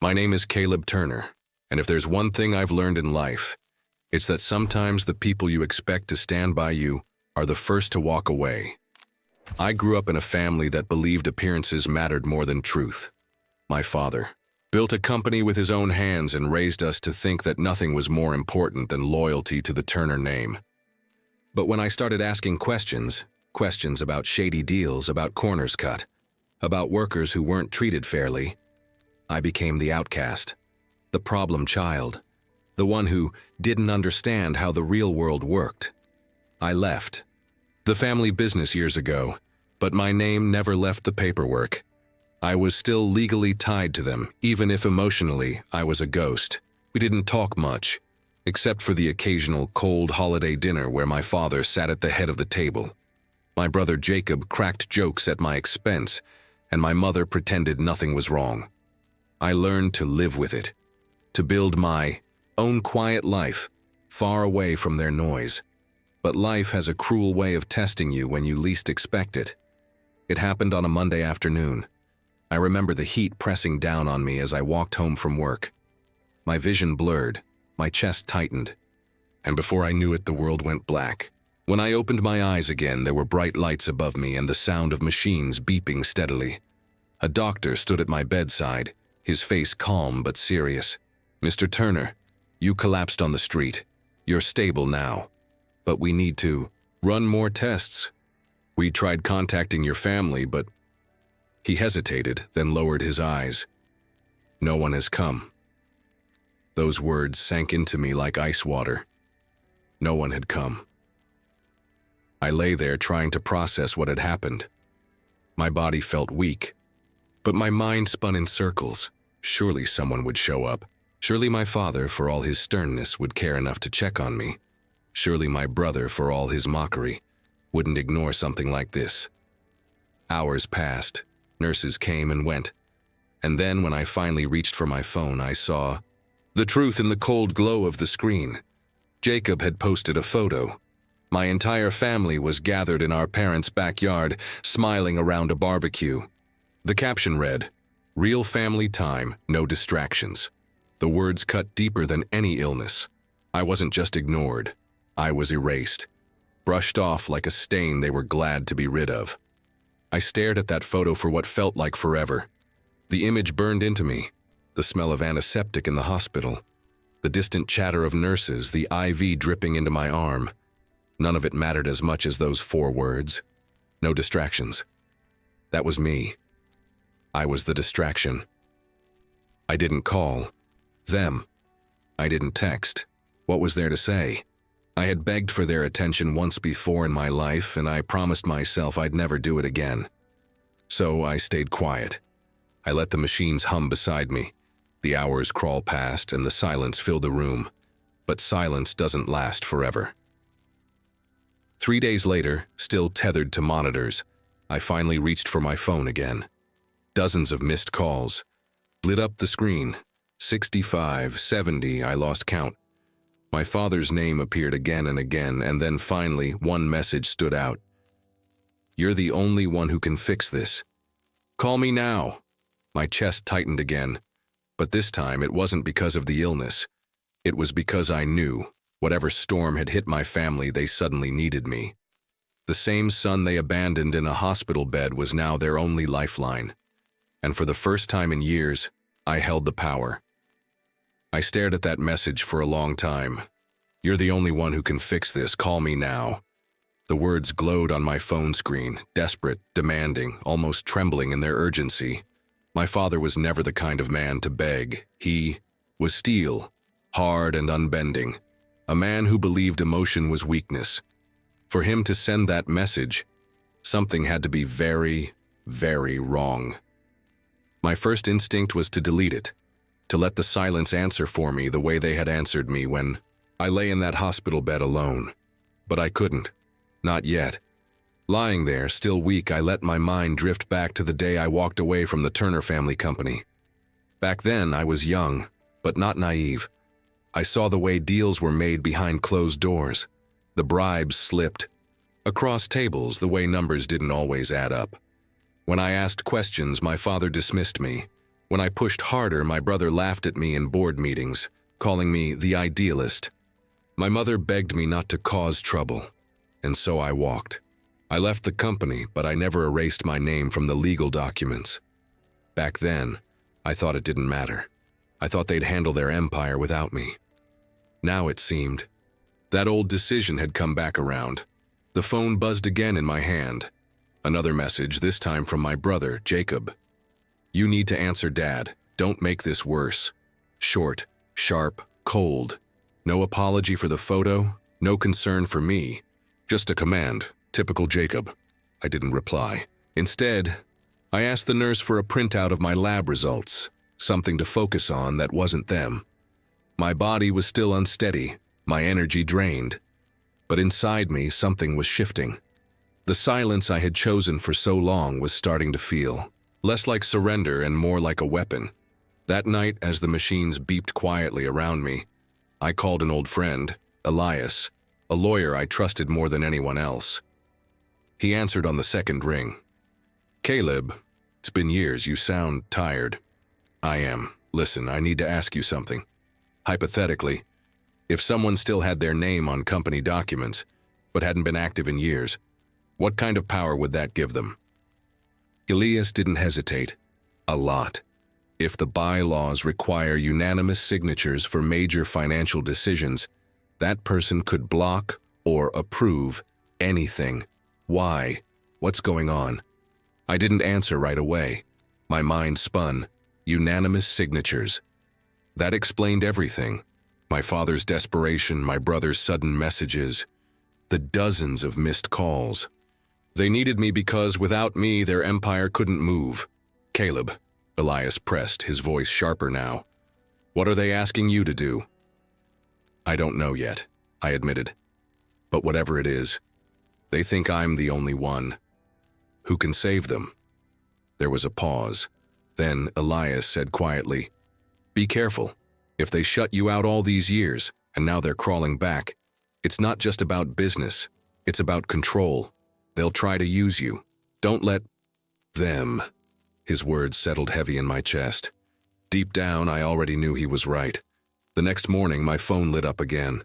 My name is Caleb Turner, and if there's one thing I've learned in life, it's that sometimes the people you expect to stand by you are the first to walk away. I grew up in a family that believed appearances mattered more than truth. My father built a company with his own hands and raised us to think that nothing was more important than loyalty to the Turner name. But when I started asking questions about shady deals, about corners cut, about workers who weren't treated fairly, I became the outcast, the problem child, the one who didn't understand how the real world worked. I left the family business years ago, but my name never left the paperwork. I was still legally tied to them, even if emotionally I was a ghost. We didn't talk much, except for the occasional cold holiday dinner where my father sat at the head of the table. My brother Jacob cracked jokes at my expense, and my mother pretended nothing was wrong. I learned to live with it, to build my own quiet life, far away from their noise. But life has a cruel way of testing you when you least expect it. It happened on a Monday afternoon. I remember the heat pressing down on me as I walked home from work. My vision blurred, my chest tightened, and before I knew it, the world went black. When I opened my eyes again, there were bright lights above me and the sound of machines beeping steadily. A doctor stood at my bedside, his face calm but serious. "Mr. Turner, you collapsed on the street. You're stable now, but we need to run more tests. We tried contacting your family, but..." He hesitated, then lowered his eyes. "No one has come." Those words sank into me like ice water. No one had come. I lay there trying to process what had happened. My body felt weak, but my mind spun in circles. Surely someone would show up. Surely my father, for all his sternness, would care enough to check on me. Surely my brother, for all his mockery, wouldn't ignore something like this. Hours passed. Nurses came and went. And then when I finally reached for my phone, I saw the truth in the cold glow of the screen. Jacob had posted a photo. My entire family was gathered in our parents' backyard, smiling around a barbecue. The caption read, "Real family time, no distractions." The words cut deeper than any illness. I wasn't just ignored. I was erased, brushed off like a stain they were glad to be rid of. I stared at that photo for what felt like forever. The image burned into me, the smell of antiseptic in the hospital, the distant chatter of nurses, the IV dripping into my arm. None of it mattered as much as those 4 words. No distractions. That was me. I was the distraction. I didn't call them. I didn't text. What was there to say? I had begged for their attention once before in my life, and I promised myself I'd never do it again. So I stayed quiet. I let the machines hum beside me. The hours crawl past and the silence filled the room. But silence doesn't last forever. 3 days later, still tethered to monitors, I finally reached for my phone again. Dozens of missed calls. Lit up the screen. 65, 70, I lost count. My father's name appeared again and again, and then finally one message stood out. "You're the only one who can fix this. Call me now." My chest tightened again, but this time it wasn't because of the illness. It was because I knew, whatever storm had hit my family, they suddenly needed me. The same son they abandoned in a hospital bed was now their only lifeline. And for the first time in years, I held the power. I stared at that message for a long time. "You're the only one who can fix this. Call me now." The words glowed on my phone screen, desperate, demanding, almost trembling in their urgency. My father was never the kind of man to beg. He was steel, hard and unbending, a man who believed emotion was weakness. For him to send that message, something had to be very, very wrong. My first instinct was to delete it, to let the silence answer for me the way they had answered me when I lay in that hospital bed alone. But I couldn't. Not yet. Lying there, still weak, I let my mind drift back to the day I walked away from the Turner family company. Back then, I was young, but not naive. I saw the way deals were made behind closed doors. The bribes slipped. Across tables, the way numbers didn't always add up. When I asked questions, my father dismissed me. When I pushed harder, my brother laughed at me in board meetings, calling me the idealist. My mother begged me not to cause trouble, and so I walked. I left the company, but I never erased my name from the legal documents. Back then, I thought it didn't matter. I thought they'd handle their empire without me. Now it seemed that old decision had come back around. The phone buzzed again in my hand. Another message, this time from my brother, Jacob. "You need to answer, Dad. Don't make this worse." Short, sharp, cold. No apology for the photo, no concern for me. Just a command. Typical Jacob. I didn't reply. Instead, I asked the nurse for a printout of my lab results, something to focus on that wasn't them. My body was still unsteady, my energy drained. But inside me, something was shifting. The silence I had chosen for so long was starting to feel less like surrender and more like a weapon. That night, as the machines beeped quietly around me, I called an old friend, Elias, a lawyer I trusted more than anyone else. He answered on the second ring. "Caleb, it's been years. You sound tired." "I am. Listen, I need to ask you something. Hypothetically, if someone still had their name on company documents, but hadn't been active in years, what kind of power would that give them?" Elias didn't hesitate. A lot. If the bylaws require unanimous signatures for major financial decisions, that person could block or approve anything. Why? What's going on? I didn't answer right away. My mind spun. Unanimous signatures. That explained everything. My father's desperation, my brother's sudden messages, the dozens of missed calls. They needed me because without me, their empire couldn't move. "Caleb," Elias pressed, his voice sharper now. "What are they asking you to do?" "I don't know yet," I admitted. "But whatever it is, they think I'm the only one who can save them." There was a pause. Then Elias said quietly, "Be careful. If they shut you out all these years, and now they're crawling back, it's not just about business, it's about control. They'll try to use you. Don't let them." His words settled heavy in my chest. Deep down, I already knew he was right. The next morning, my phone lit up again.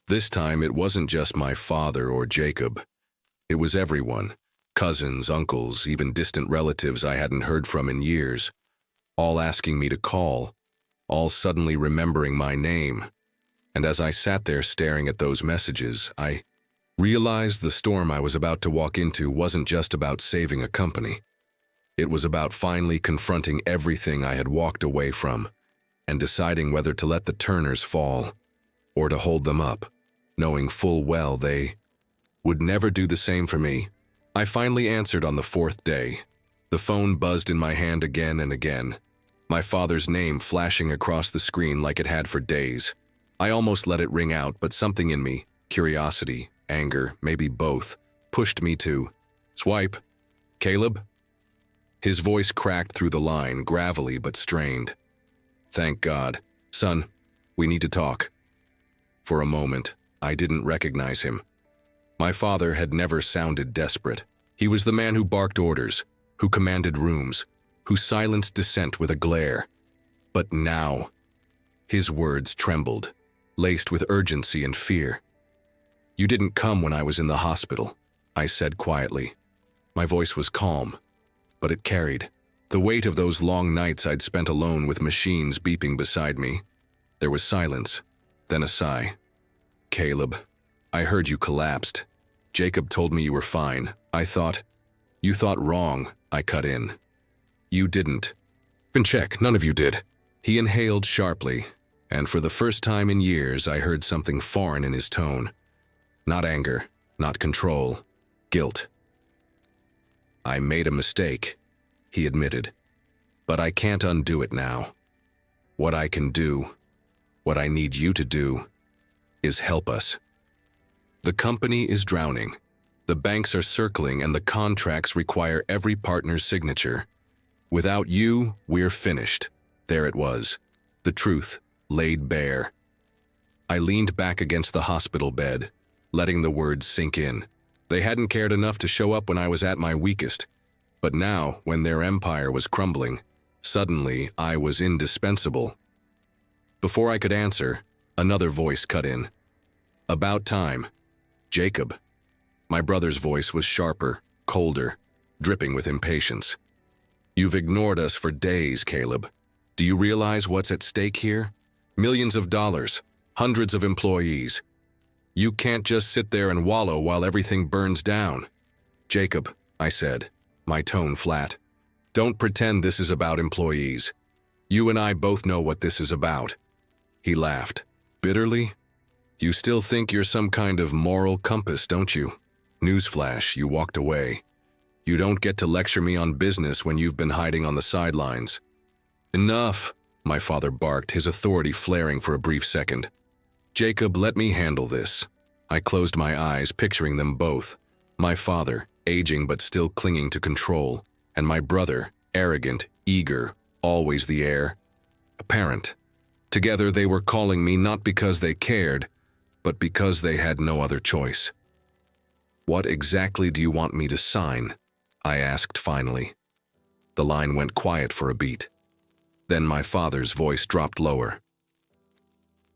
This time, it wasn't just my father or Jacob. It was everyone. Cousins, uncles, even distant relatives I hadn't heard from in years. All asking me to call. All suddenly remembering my name. And as I sat there staring at those messages, I realized the storm I was about to walk into wasn't just about saving a company. It was about finally confronting everything I had walked away from and deciding whether to let the Turners fall or to hold them up, knowing full well they would never do the same for me. I finally answered on the fourth day. The phone buzzed in my hand again and again, my father's name flashing across the screen like it had for days. I almost let it ring out, but something in me, curiosity, anger, maybe both, pushed me to swipe. "Caleb?" His voice cracked through the line, gravelly but strained. "Thank God. Son, we need to talk." For a moment, I didn't recognize him. My father had never sounded desperate. He was the man who barked orders, who commanded rooms, who silenced dissent with a glare. But now, his words trembled, laced with urgency and fear. "You didn't come when I was in the hospital," I said quietly. My voice was calm, but it carried the weight of those long nights I'd spent alone with machines beeping beside me. There was silence, then a sigh. "Caleb, I heard you collapsed. Jacob told me you were fine. You thought wrong," I cut in. "You didn't. Can check, none of you did." He inhaled sharply, and for the first time in years I heard something foreign in his tone. Not anger, not control, guilt. "I made a mistake," he admitted, "but I can't undo it now. What I can do, what I need you to do, is help us. The company is drowning. The banks are circling and the contracts require every partner's signature. Without you, we're finished." There it was, the truth, laid bare. I leaned back against the hospital bed, letting the words sink in. They hadn't cared enough to show up when I was at my weakest, but now, when their empire was crumbling, Suddenly, I was indispensable. Before I could answer, another voice cut in. About time. Jacob. My brother's voice was sharper, colder, dripping with impatience. You've ignored us for days, Caleb. Do you realize what's at stake here? Millions of dollars, hundreds of employees. You can't just sit there and wallow while everything burns down. Jacob, I said, my tone flat. Don't pretend this is about employees. You and I both know what this is about. He laughed. Bitterly? You still think you're some kind of moral compass, don't you? Newsflash, you walked away. You don't get to lecture me on business when you've been hiding on the sidelines. Enough, my father barked, his authority flaring for a brief second. Jacob, let me handle this. I closed my eyes, picturing them both. My father, aging but still clinging to control, and my brother, arrogant, eager, always the heir apparent. Together they were calling me not because they cared, but because they had no other choice. What exactly do you want me to sign? I asked finally. The line went quiet for a beat. Then my father's voice dropped lower.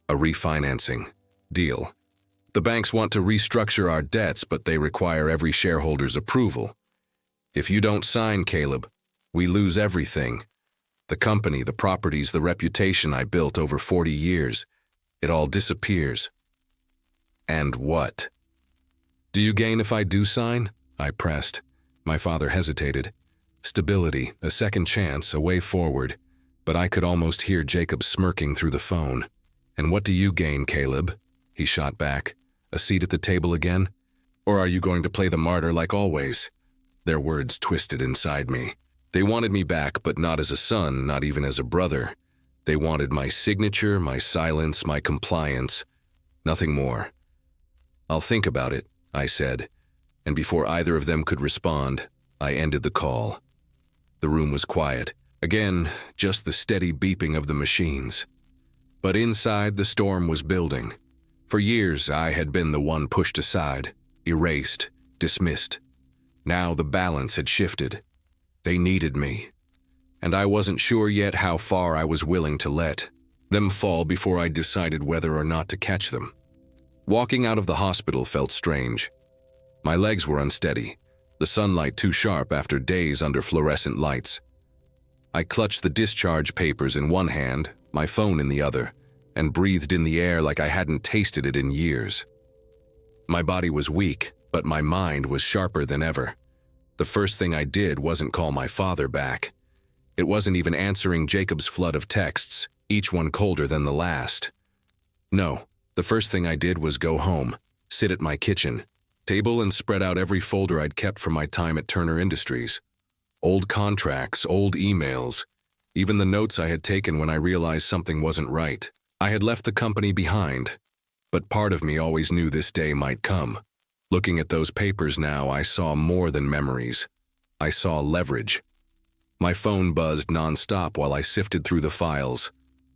A refinancing deal. The banks want to restructure our debts, but they require every shareholder's approval. If you don't sign, Caleb, we lose everything. The company, the properties, the reputation I built over 40 years. It all disappears. And what? Do you gain if I do sign? I pressed. My father hesitated. Stability, a second chance, a way forward. But I could almost hear Jacob smirking through the phone. And what do you gain, Caleb? He shot back. A seat at the table again? Or are you going to play the martyr like always? Their words twisted inside me. They wanted me back, but not as a son, not even as a brother. They wanted my signature, my silence, my compliance. Nothing more. I'll think about it, I said, and before either of them could respond, I ended the call. The room was quiet. Again, just the steady beeping of the machines. But inside, the storm was building. For years, I had been the one pushed aside, erased, dismissed. Now the balance had shifted. They needed me. And I wasn't sure yet how far I was willing to let them fall before I decided whether or not to catch them. Walking out of the hospital felt strange. My legs were unsteady, the sunlight too sharp after days under fluorescent lights. I clutched the discharge papers in one hand, my phone in the other, and breathed in the air like I hadn't tasted it in years. My body was weak, but my mind was sharper than ever. The first thing I did wasn't call my father back. It wasn't even answering Jacob's flood of texts, each one colder than the last. No, the first thing I did was go home, sit at my kitchen table and spread out every folder I'd kept from my time at Turner Industries. Old contracts, old emails, even the notes I had taken when I realized something wasn't right. I had left the company behind, but part of me always knew this day might come. Looking at those papers now, I saw more than memories. I saw leverage. My phone buzzed nonstop while I sifted through the files.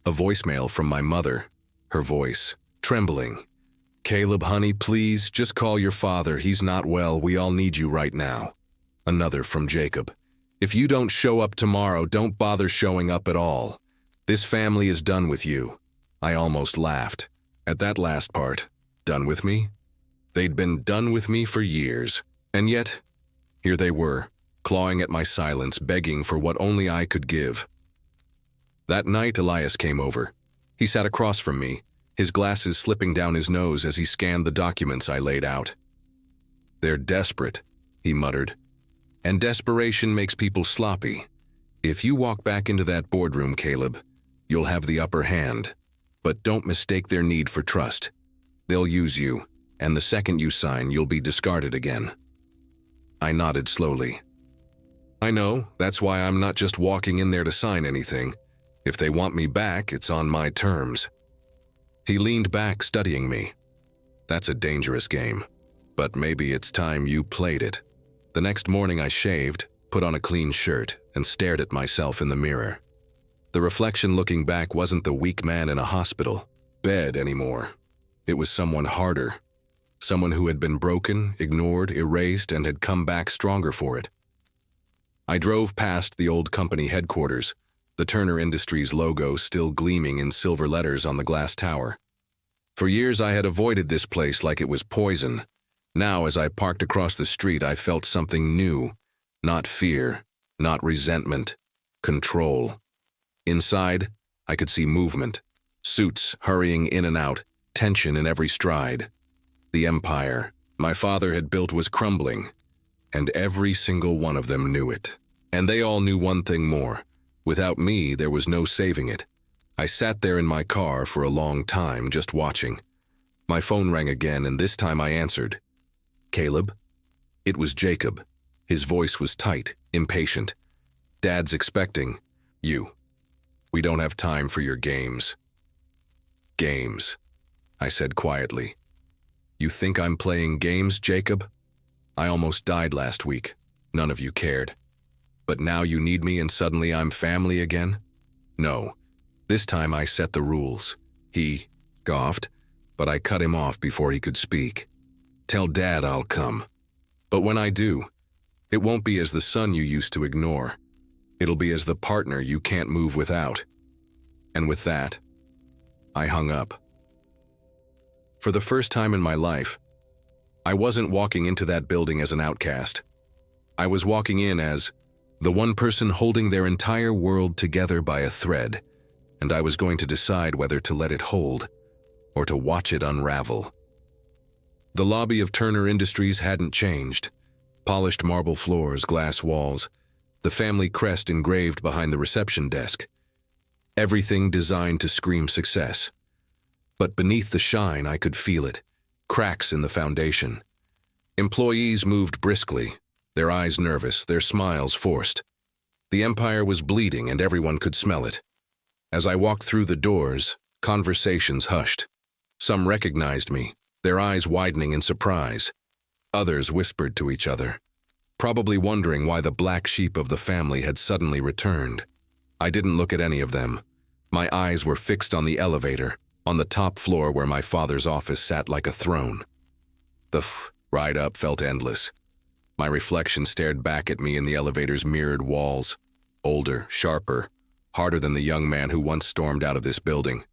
A voicemail from my mother, her voice trembling. Caleb, honey, please, just call your father. He's not well. We all need you right now. Another from Jacob. If you don't show up tomorrow, don't bother showing up at all. This family is done with you. I almost laughed. At that last part, done with me? They'd been done with me for years. And yet, here they were, clawing at my silence, begging for what only I could give. That night, Elias came over. He sat across from me, his glasses slipping down his nose as he scanned the documents I laid out. They're desperate, he muttered. And desperation makes people sloppy. If you walk back into that boardroom, Caleb, you'll have the upper hand. But don't mistake their need for trust. They'll use you, and the second you sign, you'll be discarded again. I nodded slowly. I know, that's why I'm not just walking in there to sign anything. If they want me back, it's on my terms. He leaned back, studying me. That's a dangerous game, but maybe it's time you played it. The next morning I shaved, put on a clean shirt, and stared at myself in the mirror. The reflection looking back wasn't the weak man in a hospital bed anymore. It was someone harder. Someone who had been broken, ignored, erased, and had come back stronger for it. I drove past the old company headquarters, the Turner Industries logo still gleaming in silver letters on the glass tower. For years I had avoided this place like it was poison. Now, as I parked across the street, I felt something new. Not fear, not resentment, control. Inside, I could see movement, suits hurrying in and out, tension in every stride. The empire my father had built was crumbling, and every single one of them knew it. And they all knew one thing more. Without me, there was no saving it. I sat there in my car for a long time, just watching. My phone rang again, and this time I answered. "Caleb?" It was Jacob. His voice was tight, impatient. "Dad's expecting you. We don't have time for your games." "Games," I said quietly. "You think I'm playing games, Jacob? I almost died last week. None of you cared. But now you need me and suddenly I'm family again? No. This time I set the rules." He scoffed, but I cut him off before he could speak. "Tell Dad I'll come. But when I do, it won't be as the son you used to ignore. It'll be as the partner you can't move without." And with that, I hung up. For the first time in my life, I wasn't walking into that building as an outcast. I was walking in as the one person holding their entire world together by a thread, and I was going to decide whether to let it hold or to watch it unravel. The lobby of Turner Industries hadn't changed. Polished marble floors, glass walls, the family crest engraved behind the reception desk. Everything designed to scream success. But beneath the shine, I could feel it. Cracks in the foundation. Employees moved briskly, their eyes nervous, their smiles forced. The empire was bleeding and everyone could smell it. As I walked through the doors, conversations hushed. Some recognized me, their eyes widening in surprise. Others whispered to each other, probably wondering why the black sheep of the family had suddenly returned. I didn't look at any of them. My eyes were fixed on the elevator, on the top floor where my father's office sat like a throne. The ride up felt endless. My reflection stared back at me in the elevator's mirrored walls, older, sharper, harder than the young man who once stormed out of this building.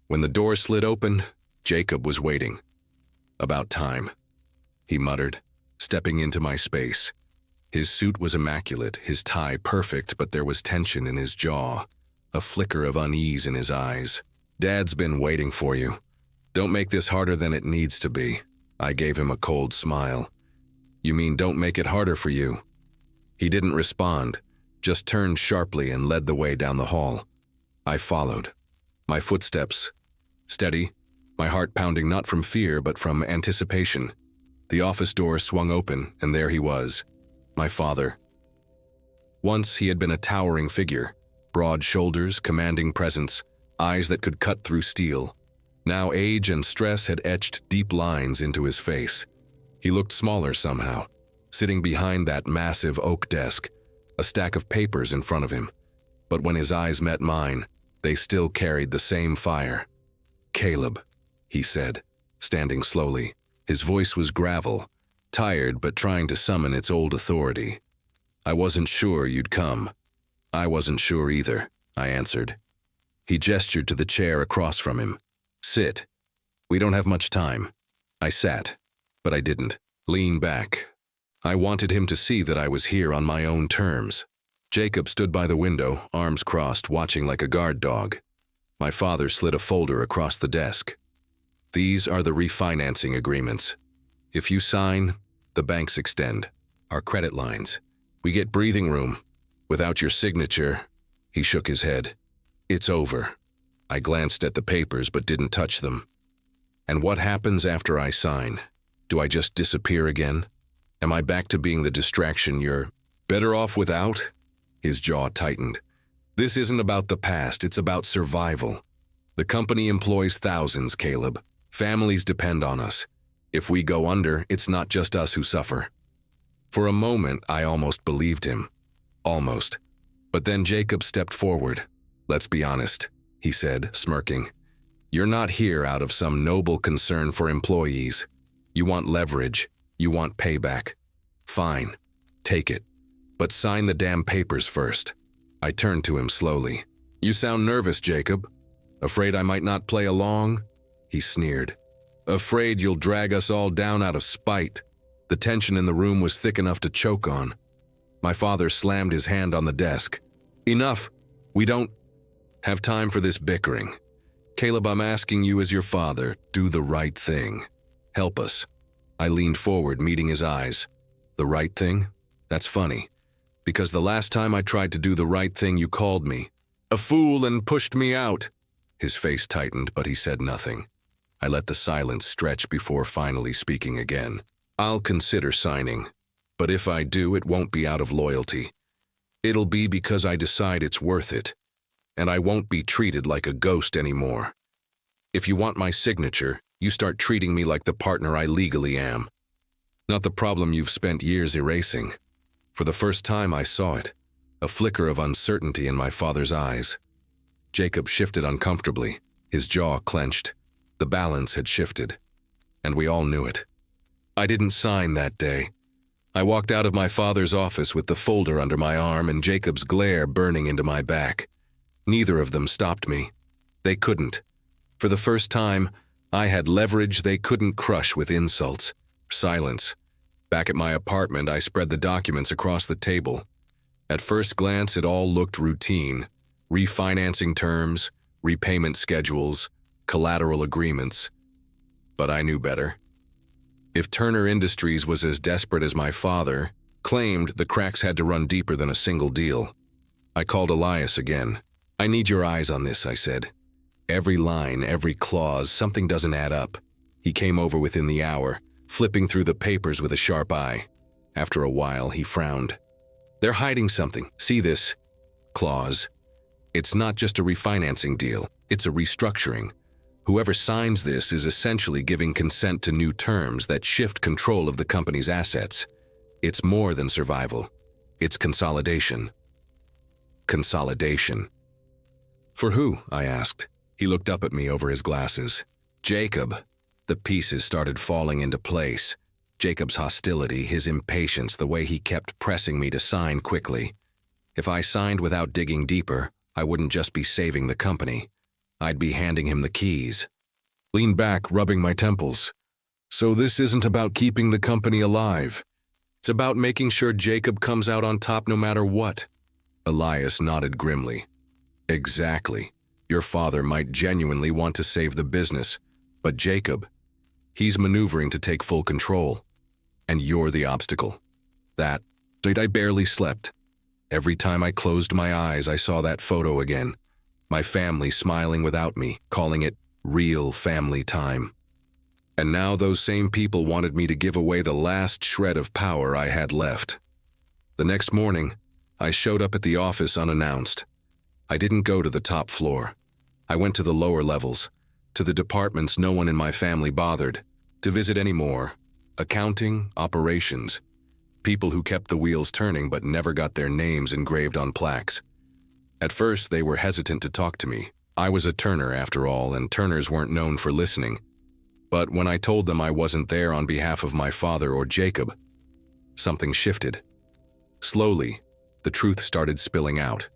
When the door slid open, Jacob was waiting. "About time," he muttered, stepping into my space. His suit was immaculate, his tie perfect, but there was tension in his jaw, a flicker of unease in his eyes. "Dad's been waiting for you. Don't make this harder than it needs to be." I gave him a cold smile. "You mean don't make it harder for you?" He didn't respond, just turned sharply and led the way down the hall. I followed. My footsteps steady, my heart pounding not from fear but from anticipation. The office door swung open, and there he was, my father. Once he had been a towering figure, broad shoulders, commanding presence, eyes that could cut through steel. Now age and stress had etched deep lines into his face. He looked smaller somehow, sitting behind that massive oak desk, a stack of papers in front of him. But when his eyes met mine, they still carried the same fire. "Caleb," he said, standing slowly. His voice was gravel, tired but trying to summon its old authority. "I wasn't sure you'd come." "I wasn't sure either," I answered. He gestured to the chair across from him. "Sit. We don't have much time." I sat, but I didn't. Lean back. I wanted him to see that I was here on my own terms. Jacob stood by the window, arms crossed, watching like a guard dog. My father slid a folder across the desk. "These are the refinancing agreements. If you sign, the banks extend. Our credit lines. We get breathing room. Without your signature," he shook his head, "it's over." I glanced at the papers but didn't touch them. "And what happens after I sign? Do I just disappear again? Am I back to being the distraction you're better off without?" His jaw tightened. "This isn't about the past, it's about survival. The company employs thousands, Caleb. Families depend on us. If we go under, it's not just us who suffer." For a moment, I almost believed him. Almost. But then Jacob stepped forward. "Let's be honest," he said, smirking. "You're not here out of some noble concern for employees. You want leverage. You want payback. Fine. Take it. But sign the damn papers first." I turned to him slowly. "You sound nervous, Jacob. Afraid I might not play along?" He sneered. "Afraid you'll drag us all down out of spite." The tension in the room was thick enough to choke on. My father slammed his hand on the desk. "Enough! We don't have time for this bickering. Caleb, I'm asking you as your father, do the right thing. Help us." I leaned forward, meeting his eyes. "The right thing? That's funny, because the last time I tried to do the right thing, you called me a fool and pushed me out." His face tightened, but he said nothing. I let the silence stretch before finally speaking again. "I'll consider signing, but if I do, it won't be out of loyalty. It'll be because I decide it's worth it, and I won't be treated like a ghost anymore. If you want my signature, you start treating me like the partner I legally am. Not the problem you've spent years erasing." For the first time I saw it, a flicker of uncertainty in my father's eyes. Jacob shifted uncomfortably, his jaw clenched. The balance had shifted, and we all knew it. I didn't sign that day. I walked out of my father's office with the folder under my arm and Jacob's glare burning into my back. Neither of them stopped me. They couldn't. For the first time, I had leverage they couldn't crush with insults. Silence. Back at my apartment, I spread the documents across the table. At first glance, it all looked routine. Refinancing terms, repayment schedules, collateral agreements. But I knew better. If Turner Industries was as desperate as my father claimed, the cracks had to run deeper than a single deal. I called Elias again. "I need your eyes on this," I said. "Every line, every clause, something doesn't add up." He came over within the hour, flipping through the papers with a sharp eye. After a while, he frowned. "They're hiding something. See this clause? It's not just a refinancing deal, it's a restructuring. Whoever signs this is essentially giving consent to new terms that shift control of the company's assets. It's more than survival. It's consolidation." Consolidation. "For who?" I asked. He looked up at me over his glasses. "Jacob." The pieces started falling into place. Jacob's hostility, his impatience, the way he kept pressing me to sign quickly. If I signed without digging deeper, I wouldn't just be saving the company. I'd be handing him the keys. Leaned back, rubbing my temples. "So this isn't about keeping the company alive. It's about making sure Jacob comes out on top no matter what." Elias nodded grimly. "Exactly. Your father might genuinely want to save the business, but Jacob, he's maneuvering to take full control. And you're the obstacle." That night I barely slept. Every time I closed my eyes, I saw that photo again. My family smiling without me, calling it real family time. And now those same people wanted me to give away the last shred of power I had left. The next morning, I showed up at the office unannounced. I didn't go to the top floor. I went to the lower levels, to the departments no one in my family bothered to visit anymore. Accounting, operations. People who kept the wheels turning but never got their names engraved on plaques. At first, they were hesitant to talk to me. I was a Turner, after all, and Turners weren't known for listening. But when I told them I wasn't there on behalf of my father or Jacob, something shifted. Slowly, the truth started spilling out.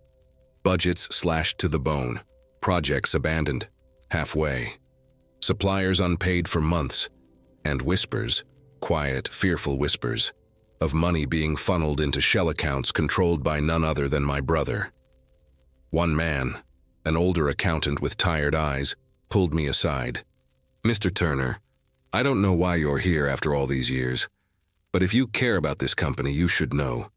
Budgets slashed to the bone. Projects abandoned. Halfway. Suppliers unpaid for months. And whispers, quiet, fearful whispers, of money being funneled into shell accounts controlled by none other than my brother. One man, an older accountant with tired eyes, pulled me aside. "Mr. Turner, I don't know why you're here after all these years, but if you care about this company, you should know.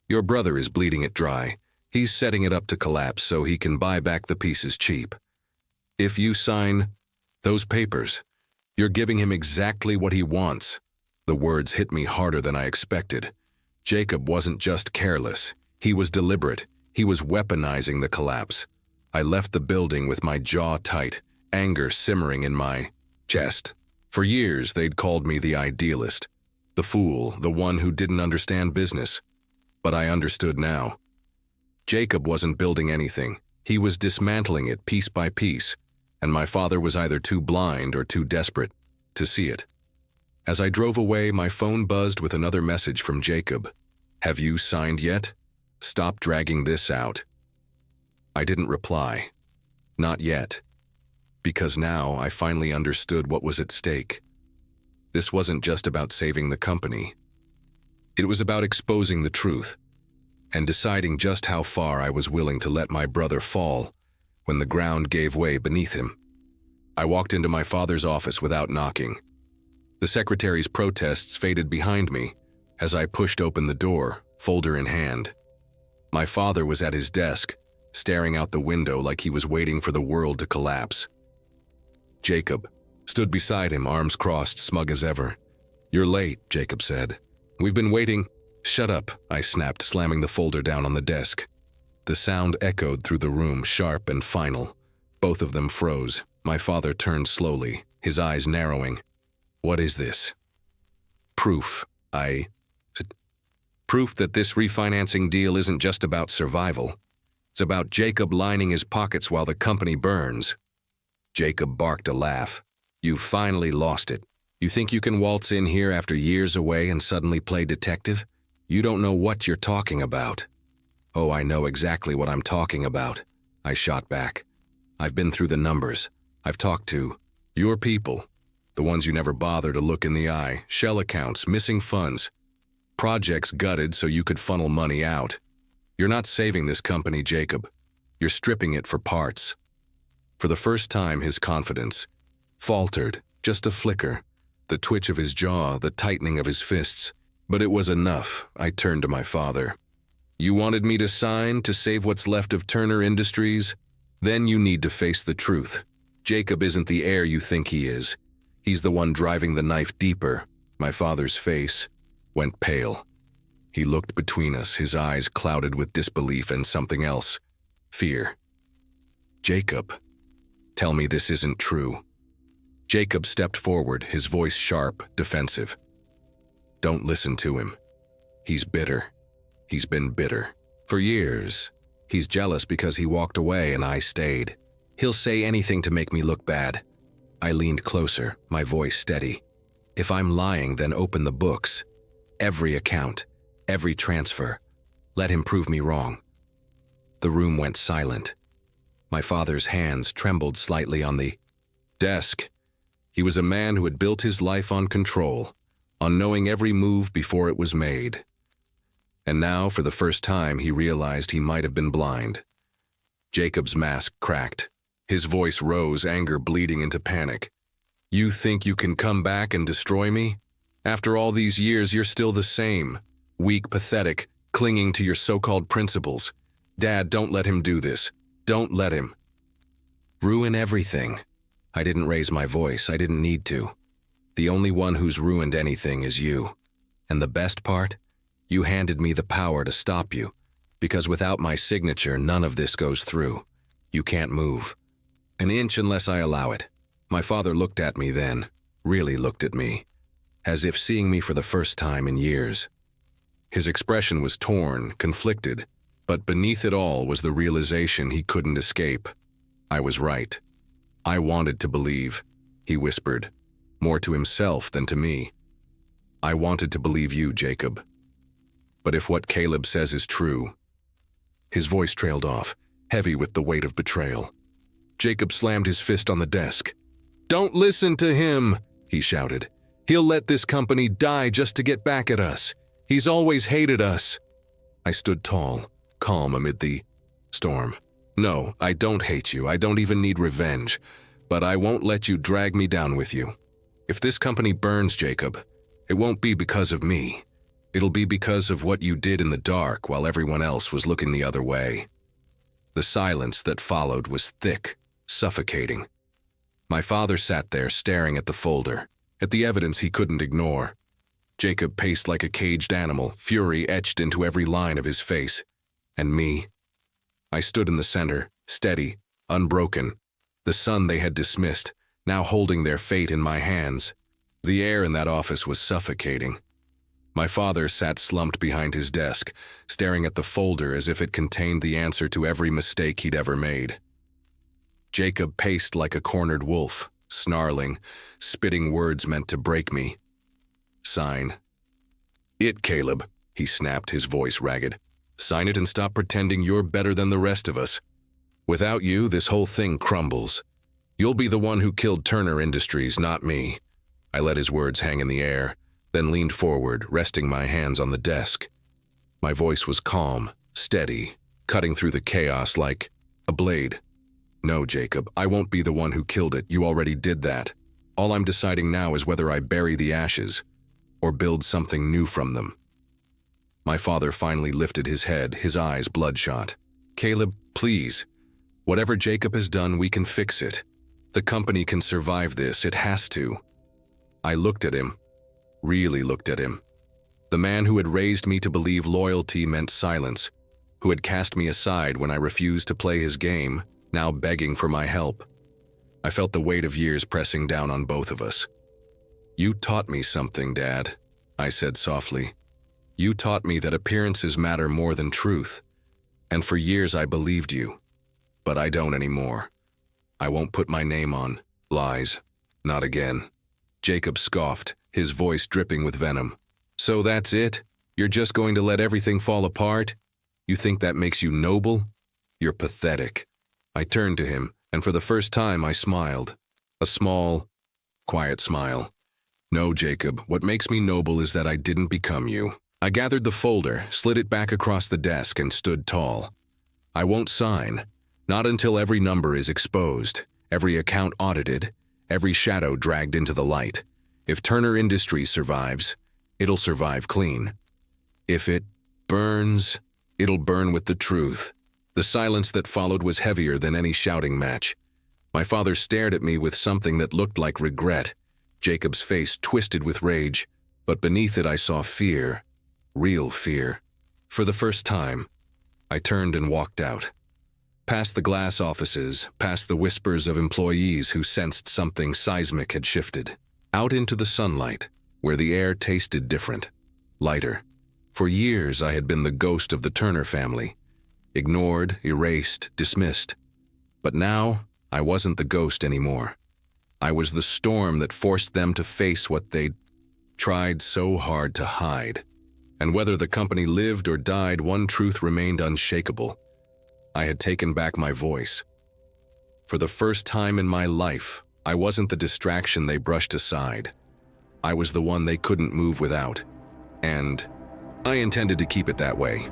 Your brother is bleeding it dry. He's setting it up to collapse so he can buy back the pieces cheap. If you sign those papers, you're giving him exactly what he wants." The words hit me harder than I expected. Jacob wasn't just careless. He was deliberate. He was weaponizing the collapse. I left the building with my jaw tight, anger simmering in my chest. For years, they'd called me the idealist, the fool, the one who didn't understand business. But I understood now. Jacob wasn't building anything. He was dismantling it piece by piece, and my father was either too blind or too desperate to see it. As I drove away, my phone buzzed with another message from Jacob. "Have you signed yet? Stop dragging this out." I didn't reply. Not yet. Because now I finally understood what was at stake. This wasn't just about saving the company. It was about exposing the truth and deciding just how far I was willing to let my brother fall when the ground gave way beneath him. I walked into my father's office without knocking. The secretary's protests faded behind me as I pushed open the door, folder in hand. My father was at his desk, staring out the window like he was waiting for the world to collapse. Jacob stood beside him, arms crossed, smug as ever. "You're late," Jacob said. "We've been waiting." "Shut up," I snapped, slamming the folder down on the desk. The sound echoed through the room, sharp and final. Both of them froze. My father turned slowly, his eyes narrowing. "What is this?" "Proof," I said. "Proof that this refinancing deal isn't just about survival. It's about Jacob lining his pockets while the company burns." Jacob barked a laugh. "You finally lost it. You think you can waltz in here after years away and suddenly play detective? You don't know what you're talking about." "Oh, I know exactly what I'm talking about," I shot back. "I've been through the numbers. I've talked to your people, the ones you never bother to look in the eye, shell accounts, missing funds, projects gutted so you could funnel money out. You're not saving this company, Jacob. You're stripping it for parts." For the first time, his confidence faltered, just a flicker, the twitch of his jaw, the tightening of his fists. But it was enough. I turned to my father. "You wanted me to sign to save what's left of Turner Industries? Then you need to face the truth. Jacob isn't the heir you think he is. He's the one driving the knife deeper." My father's face went pale. He looked between us, his eyes clouded with disbelief and something else, fear. "Jacob, tell me this isn't true." Jacob stepped forward, his voice sharp, defensive. "Don't listen to him. He's bitter. He's been bitter. For years. He's jealous because he walked away and I stayed. He'll say anything to make me look bad." I leaned closer, my voice steady. "If I'm lying, then open the books. Every account, every transfer. Let him prove me wrong." The room went silent. My father's hands trembled slightly on the desk. He was a man who had built his life on control, on knowing every move before it was made. And now, for the first time, he realized he might have been blind. Jacob's mask cracked. His voice rose, anger bleeding into panic. "You think you can come back and destroy me? After all these years, you're still the same. Weak, pathetic, clinging to your so-called principles. Dad, don't let him do this. Don't let him." "Ruin everything." I didn't raise my voice. I didn't need to. "The only one who's ruined anything is you. And the best part? You handed me the power to stop you. Because without my signature, none of this goes through. You can't move an inch unless I allow it." My father looked at me then, really looked at me, as if seeing me for the first time in years. His expression was torn, conflicted, but beneath it all was the realization he couldn't escape. I was right. "I wanted to believe," he whispered, more to himself than to me. "I wanted to believe you, Jacob. But if what Caleb says is true..." His voice trailed off, heavy with the weight of betrayal. Jacob slammed his fist on the desk. "Don't listen to him," he shouted. "He'll let this company die just to get back at us. He's always hated us." I stood tall, calm amid the storm. "No, I don't hate you. I don't even need revenge. But I won't let you drag me down with you. If this company burns, Jacob, it won't be because of me. It'll be because of what you did in the dark while everyone else was looking the other way." The silence that followed was thick, suffocating. My father sat there staring at the folder, at the evidence he couldn't ignore. Jacob paced like a caged animal, fury etched into every line of his face. And me? I stood in the center, steady, unbroken, the son they had dismissed, now holding their fate in my hands. The air in that office was suffocating. My father sat slumped behind his desk, staring at the folder as if it contained the answer to every mistake he'd ever made. Jacob paced like a cornered wolf, snarling, spitting words meant to break me. "Sign." "It, Caleb," he snapped, his voice ragged. "Sign it and stop pretending you're better than the rest of us." Without you, this whole thing crumbles. You'll be the one who killed Turner Industries, not me. I let his words hang in the air, then leaned forward, resting my hands on the desk. My voice was calm, steady, cutting through the chaos like a blade. No, Jacob, I won't be the one who killed it. You already did that. All I'm deciding now is whether I bury the ashes or build something new from them. My father finally lifted his head, his eyes bloodshot. Caleb, please. Whatever Jacob has done, we can fix it. The company can survive this. It has to. I looked at him, really looked at him. The man who had raised me to believe loyalty meant silence, who had cast me aside when I refused to play his game, now begging for my help. I felt the weight of years pressing down on both of us. You taught me something, Dad, I said softly. You taught me that appearances matter more than truth, and for years I believed you. But I don't anymore. I won't put my name on lies. Not again. Jacob scoffed, his voice dripping with venom. So that's it? You're just going to let everything fall apart? You think that makes you noble? You're pathetic. I turned to him, and for the first time I smiled. A small, quiet smile. No, Jacob, what makes me noble is that I didn't become you. I gathered the folder, slid it back across the desk, and stood tall. I won't sign. Not until every number is exposed, every account audited, every shadow dragged into the light. If Turner Industries survives, it'll survive clean. If it burns, it'll burn with the truth. The silence that followed was heavier than any shouting match. My father stared at me with something that looked like regret. Jacob's face twisted with rage, but beneath it I saw fear, real fear. For the first time, I turned and walked out. Past the glass offices, past the whispers of employees who sensed something seismic had shifted. Out into the sunlight, where the air tasted different, lighter. For years I had been the ghost of the Turner family, ignored, erased, dismissed. But now, I wasn't the ghost anymore. I was the storm that forced them to face what they'd tried so hard to hide. And whether the company lived or died, one truth remained unshakable. I had taken back my voice. For the first time in my life, I wasn't the distraction they brushed aside. I was the one they couldn't move without. And I intended to keep it that way.